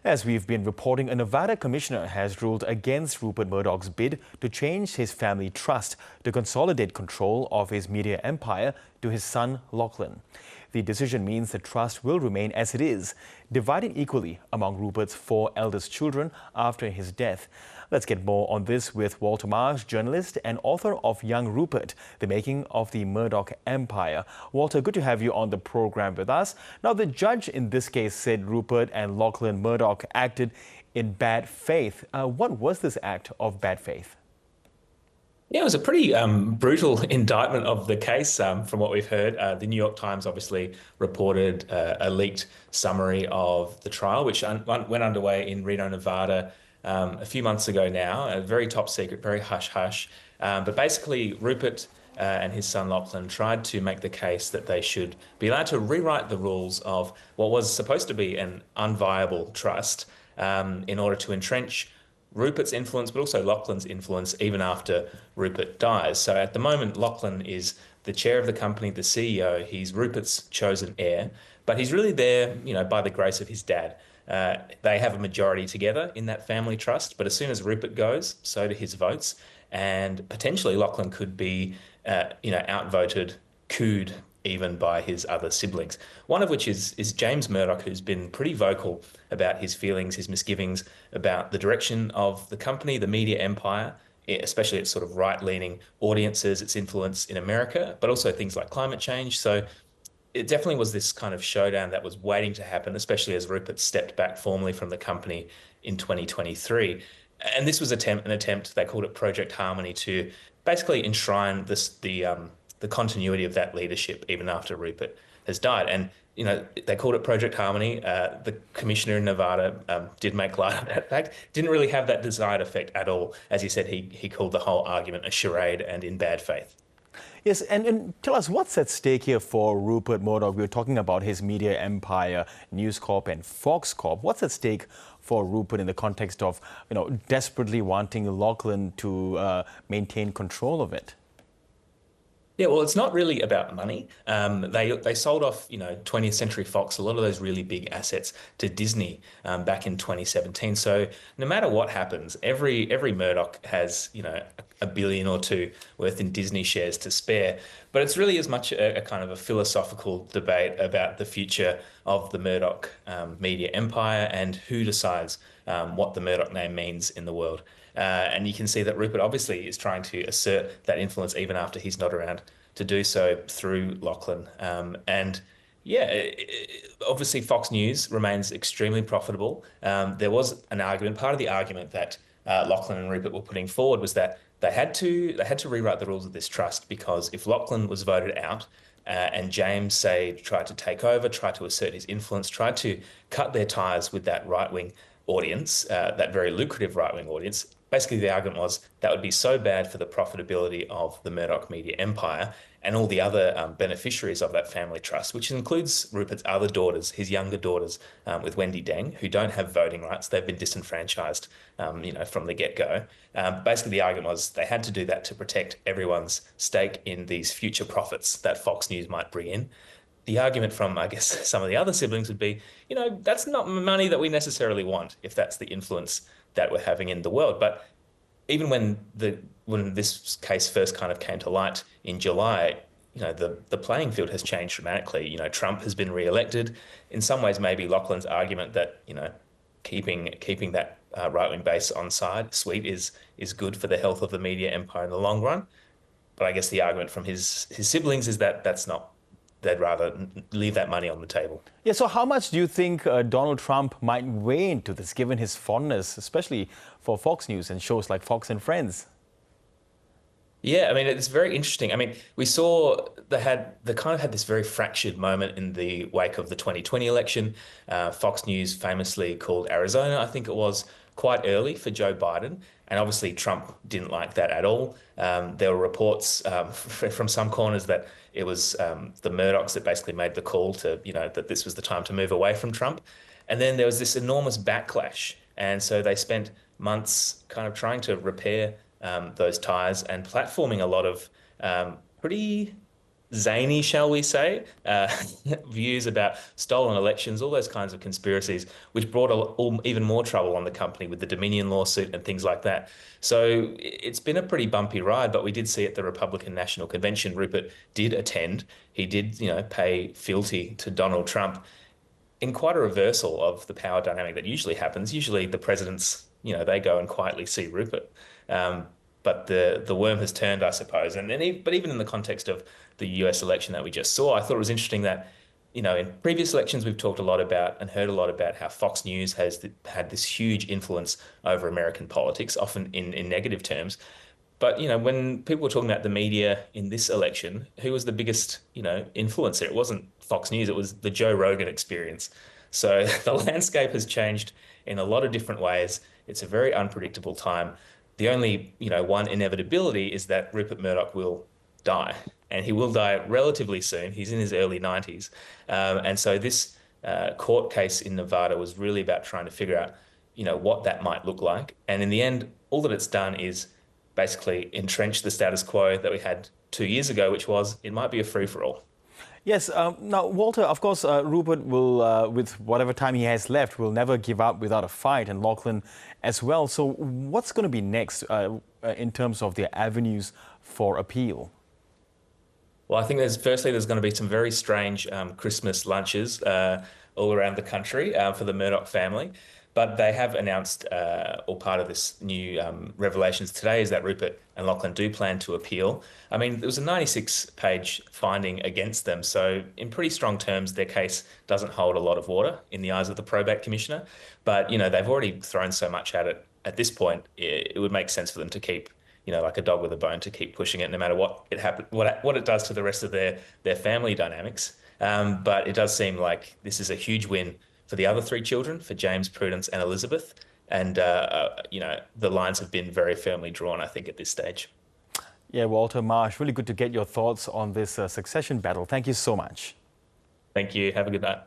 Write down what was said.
As we've been reporting, a Nevada commissioner has ruled against Rupert Murdoch's bid to change his family trust to consolidate control of his media empire to his son Lachlan. The decision means the trust will remain as it is, divided equally among Rupert's four eldest children after his death. Let's get more on this with Walter Marsh, journalist and author of Young Rupert, The Making of the Murdoch Empire. Walter, good to have you on the program with us. Now, the judge in this case said Rupert and Lachlan Murdoch acted in bad faith. What was this act of bad faith? Yeah, it was a pretty brutal indictment of the case from what we've heard. The New York Times obviously reported a leaked summary of the trial, which went underway in Reno, Nevada a few months ago now. A very top secret, very hush-hush. But basically, Rupert and his son Lachlan tried to make the case that they should be allowed to rewrite the rules of what was supposed to be an unviable trust in order to entrench Rupert's influence, but also Lachlan's influence even after Rupert dies. So at the moment, Lachlan is the chair of the company, the CEO. He's Rupert's chosen heir, but he's really there, by the grace of his dad. They have a majority together in that family trust, but as soon as Rupert goes, so do his votes, and potentially Lachlan could be, outvoted, cooed even by his other siblings. One of which is James Murdoch, who's been pretty vocal about his feelings, his misgivings about the direction of the company, the media empire, especially its sort of right-leaning audiences, its influence in America, but also things like climate change. So it definitely was this kind of showdown that was waiting to happen, especially as Rupert stepped back formally from the company in 2023. And this was an attempt, they called it Project Harmony, to basically enshrine the continuity of that leadership even after Rupert has died. And, they called it Project Harmony. The commissioner in Nevada did make light of that fact. Didn't really have that desired effect at all. As he said, he called the whole argument a charade and in bad faith. Yes, and tell us, what's at stake here for Rupert Murdoch? We were talking about his media empire, News Corp and Fox Corp. What's at stake for Rupert in the context of, desperately wanting Lachlan to maintain control of it? Yeah, well, it's not really about money. They sold off, 20th Century Fox, a lot of those really big assets to Disney back in 2017. So no matter what happens, every Murdoch has, a billion or two worth in Disney shares to spare. But it's really as much a kind of a philosophical debate about the future of the Murdoch media empire and who decides what the Murdoch name means in the world. And you can see that Rupert obviously is trying to assert that influence even after he's not around to do so through Lachlan. Obviously Fox News remains extremely profitable. There was an argument, part of the argument that Lachlan and Rupert were putting forward was that they had to rewrite the rules of this trust, because if Lachlan was voted out and James, say, tried to take over, tried to assert his influence, tried to cut their ties with that right-wing audience, that very lucrative right-wing audience. Basically, the argument was that would be so bad for the profitability of the Murdoch media empire and all the other beneficiaries of that family trust, which includes Rupert's other daughters, his younger daughters, with Wendy Deng, who don't have voting rights. They've been disenfranchised, from the get-go. Basically, the argument was they had to do that to protect everyone's stake in these future profits that Fox News might bring in. The argument from, I guess, some of the other siblings would be, that's not money that we necessarily want if that's the influence that we're having in the world. But even when this case first kind of came to light in July, the playing field has changed dramatically. Trump has been re-elected. In some ways, maybe Lachlan's argument that, keeping that right-wing base on side sweet is good for the health of the media empire in the long run. But I guess the argument from his siblings is that that's not. They'd rather leave that money on the table. Yeah, so how much do you think Donald Trump might weigh into this, given his fondness, especially for Fox News and shows like Fox and Friends? Yeah, I mean, it's very interesting. I mean, we saw they kind of had this very fractured moment in the wake of the 2020 election. Fox News famously called Arizona, I think it was, quite early for Joe Biden. And obviously Trump didn't like that at all. There were reports from some corners that it was the Murdochs that basically made the call to, that this was the time to move away from Trump. And then there was this enormous backlash. And so they spent months kind of trying to repair those ties and platforming a lot of pretty zany, shall we say, views about stolen elections, all those kinds of conspiracies, which brought even more trouble on the company with the Dominion lawsuit and things like that. So it's been a pretty bumpy ride, but we did see at the Republican National Convention, Rupert did attend. He did, pay fealty to Donald Trump in quite a reversal of the power dynamic that usually happens. Usually the presidents, they go and quietly see Rupert. But the worm has turned, I suppose. But even in the context of the US election that we just saw, I thought it was interesting that, in previous elections, we've talked a lot about and heard a lot about how Fox News has had this huge influence over American politics, often in negative terms. But, when people were talking about the media in this election, who was the biggest, influencer? It wasn't Fox News, it was the Joe Rogan experience. So the landscape has changed in a lot of different ways. It's a very unpredictable time. The only, one inevitability is that Rupert Murdoch will die, and he will die relatively soon. He's in his early 90s. And so this court case in Nevada was really about trying to figure out, what that might look like. And in the end, all that it's done is basically entrench the status quo that we had 2 years ago, which was it might be a free-for-all. Yes. Now, Walter, of course, Rupert will, with whatever time he has left, will never give up without a fight, and Lachlan as well. So what's going to be next in terms of their avenues for appeal? Well, I think there's going to be some very strange Christmas lunches all around the country for the Murdoch family. But they have announced, or part of this new revelations today, is that Rupert and Lachlan do plan to appeal. I mean, there was a 96-page finding against them. So in pretty strong terms, their case doesn't hold a lot of water in the eyes of the probate commissioner. But, they've already thrown so much at it. At this point, it would make sense for them to keep, like a dog with a bone, to keep pushing it no matter what it does to the rest of their family dynamics. But it does seem like this is a huge win for the other three children, for James, Prudence and Elizabeth. And, the lines have been very firmly drawn, I think, at this stage. Yeah, Walter, Marsh, really good to get your thoughts on this succession battle. Thank you so much. Thank you. Have a good night.